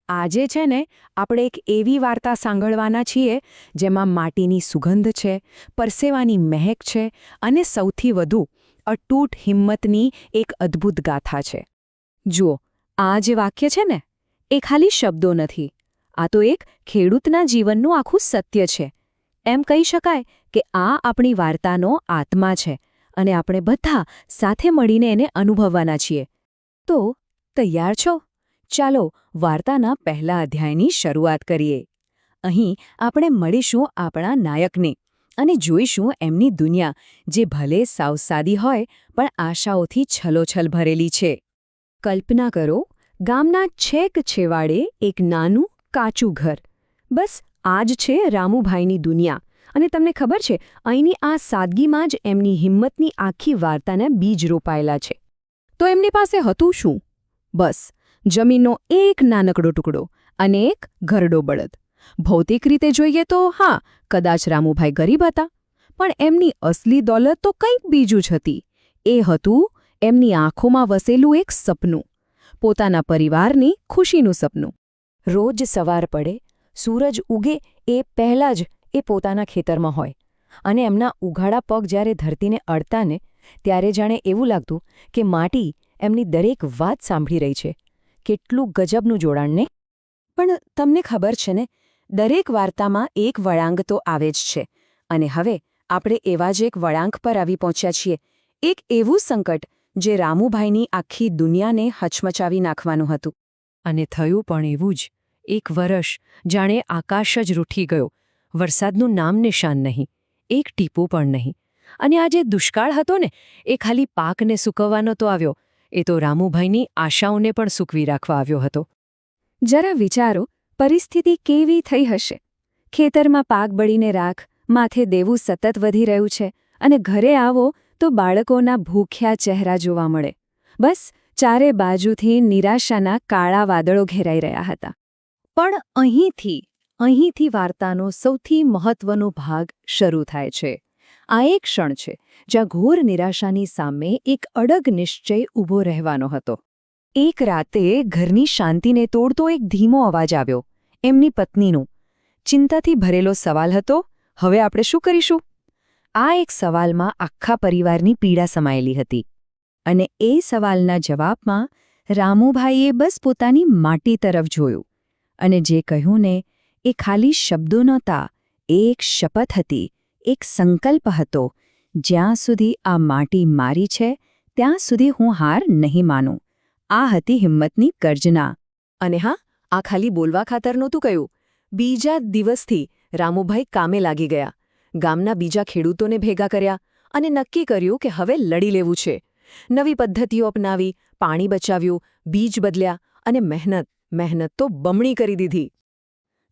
આજે છે ને આપણે એક એવી વાર્તા સાંભળવાના છીએ જેમાં માટીની સુગંધ છે, પરસેવાની મહેક છે અને સૌથી વધુ અતૂટ હિંમતની એક અદ્ભુત ગાથા છે. જુઓ, આ જે વાક્ય છે ને એ ખાલી શબ્દો નથી. આ તો એક ખેડૂતના જીવનનું આખું સત્ય છે. એમ કહી શકાય કે આ આપણી વાર્તાનો આત્મા છે અને આપણે બધા સાથે મળીને એને અનુભવવાના છીએ. તો તૈયાર છો? ચાલો વાર્તાના પહેલા અધ્યાયની શરૂઆત કરીએ. અહીં આપણે મળીશું આપણા નાયકને અને જોઈશું એમની દુનિયા, જે ભલે સાવ સાદી હોય પણ આશાઓથી છલોછલ ભરેલી છે. કલ્પના કરો, ગામના છેક છેવાડે એક નાનું કાચું ઘર. બસ આ જ છે રામુભાઈની દુનિયા. અને તમને ખબર છે, અહીંની આ સાદગીમાં જ એમની હિંમતની આખી વાર્તાના બીજ રોપાયેલા છે. તો એમની પાસે હતું શું? બસ જમીનનો એક નાનકડો ટુકડો અને એક ઘરડો બળદ. ભૌતિક રીતે જોઈએ તો હા, કદાચ રામુભાઈ ગરીબ હતા, પણ એમની અસલી દોલત તો કંઈક બીજું જ હતી. એ હતું એમની આંખોમાં વસેલું એક સપનું, પોતાના પરિવારની ખુશીનું સપનું. રોજ સવાર પડે, સૂરજ ઉગે એ પહેલાં જ એ પોતાના ખેતરમાં હોય અને એમના ઉઘાડા પગ જ્યારે ધરતીને અડતા ને, ત્યારે જાણે એવું લાગતું કે માટી એમની દરેક વાત સાંભળી રહી છે. કેટલું ગજબનું જોડાણ ને! પણ તમને ખબર છે ને, દરેક વાર્તામાં એક વળાંક તો આવે જ છે. અને હવે આપણે એવા જ એક વળાંક પર આવી પહોંચ્યા છીએ. એક એવું સંકટ જે રામુભાઈની આખી દુનિયાને હચમચાવી નાખવાનું હતું. અને થયું પણ એવું જ. એક વર્ષ જાણે આકાશ જ રૂઠી ગયો. વરસાદનું નામ નિશાન નહીં, એક ટીપું પણ નહીં. અને આ જે દુષ્કાળ હતો ને, એ ખાલી પાકને સૂકવવાનો તો આવ્યો, એ તો રામુભાઈની આશાઓને પણ સૂકવી રાખવા આવ્યો હતો. જરા વિચારો, પરિસ્થિતિ કેવી થઈ હશે. ખેતરમાં પાક બળીને રાખ, માથે દેવું સતત વધી રહ્યું છે અને ઘરે આવો તો બાળકોના ભૂખ્યા ચહેરા જોવા મળે. બસ ચારે બાજુથી નિરાશાના કાળા વાદળો ઘેરાઈ રહ્યા હતા. પણ અહીંથી વાર્તાનો સૌથી મહત્વનો ભાગ શરૂ થાય છે. આ એક ક્ષણ છે જ્યાં ઘોર નિરાશાની સામે એક અડગ નિશ્ચય ઊભો રહેવાનો હતો. એક રાતે ઘરની શાંતિને તોડતો એક ધીમો અવાજ આવ્યો, એમની પત્નીનો. ચિંતાથી ભરેલો સવાલ હતો, હવે આપણે શું કરીશું? આ એક સવાલમાં આખા પરિવારની પીડા સમાયેલી હતી. અને એ સવાલના જવાબમાં રામુભાઈએ બસ પોતાની માટી તરફ જોયું. અને જે કહ્યું ને, એ ખાલી શબ્દો નહોતા, એ એક શપથ હતી, એક સંકલ્પ હતો. જ્યાં સુધી આ માટી મારી છે, ત્યાં સુધી હું હાર નહીં માનું. આ હતી હિંમતની ગર્જના. અને હા, આ ખાલી બોલવા ખાતર નહોતું કહ્યું. બીજા દિવસથી રામુભાઈ કામે લાગી ગયા. ગામના બીજા ખેડૂતોને ભેગા કર્યા અને નક્કી કર્યું કે હવે લડી લેવું છે. નવી પદ્ધતિઓ અપનાવી, પાણી બચાવ્યું, બીજ બદલ્યા અને મહેનત તો બમણી કરી દીધી.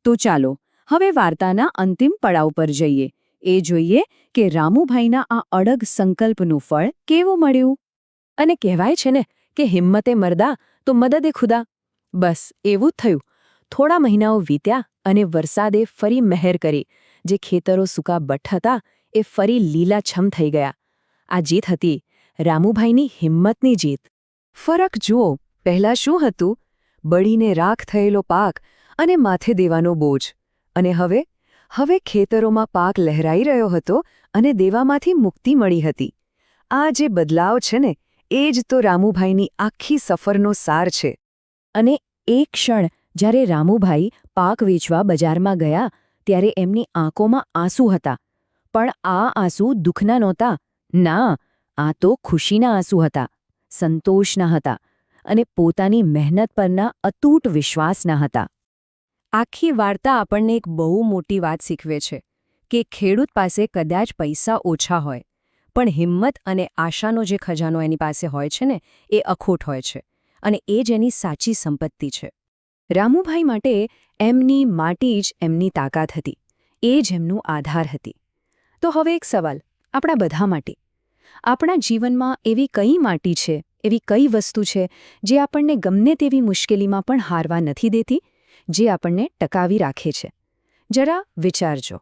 તો ચાલો હવે વાર્તાના અંતિમ પડાવ પર જઈએ. એ જોઈએ કે રામુભાઈના આ અડગ સંકલ્પનું ફળ કેવું મળ્યું. અને કહેવાય છે ને કે હિંમતે મરદા તો મદદે ખુદા. બસ એવું જ થયું. થોડા મહિનાઓ વીત્યા અને વરસાદે ફરી મહેર કરી. જે ખેતરો સૂકા બઠ હતા એ ફરી લીલાછમ થઈ ગયા. આ જીત હતી રામુભાઈની હિંમતની જીત. ફરક જુઓ, પહેલાં શું હતું? બળીને રાખ થયેલો પાક અને માથે દેવાનો બોજ. અને હવે ખેતરોમાં પાક લહેરાઈ રહ્યો હતો અને દેવામાંથી મુક્તિ મળી હતી. આ જે બદલાવ છે ને, એ જ તો રામુભાઈની આખી સફરનો સાર છે. અને એક ક્ષણ જ્યારે રામુભાઈ પાક વેચવા બજારમાં ગયા, ત્યારે એમની આંખોમાં આંસુ હતા. પણ આ આંસુ દુઃખના નહોતા. ના, આ તો ખુશીના આંસુ હતા, સંતોષના હતા અને પોતાની મહેનત પરના અતૂટ વિશ્વાસના હતા. આખી વાર્તા આપણને એક બહુ મોટી વાત શીખવે છે કે ખેડૂત પાસે કદાચ પૈસા ઓછા હોય, પણ હિંમત અને આશાનો જે ખજાનો એની પાસે હોય છે ને, એ અખૂટ હોય છે. અને એ જ એની સાચી સંપત્તિ છે. રામુભાઈ માટે એમની માટી જ એમની તાકાત હતી, એ જ એમનો આધાર હતી. તો હવે એક સવાલ આપણા બધા માટે. આપણા જીવનમાં એવી કઈ માટી છે, એવી કઈ વસ્તુ છે જે આપણને ગમે તેવી મુશ્કેલીમાં પણ હારવા નથી દેતી, જે આપણને ટકાવી રાખે છે? જરા વિચારજો.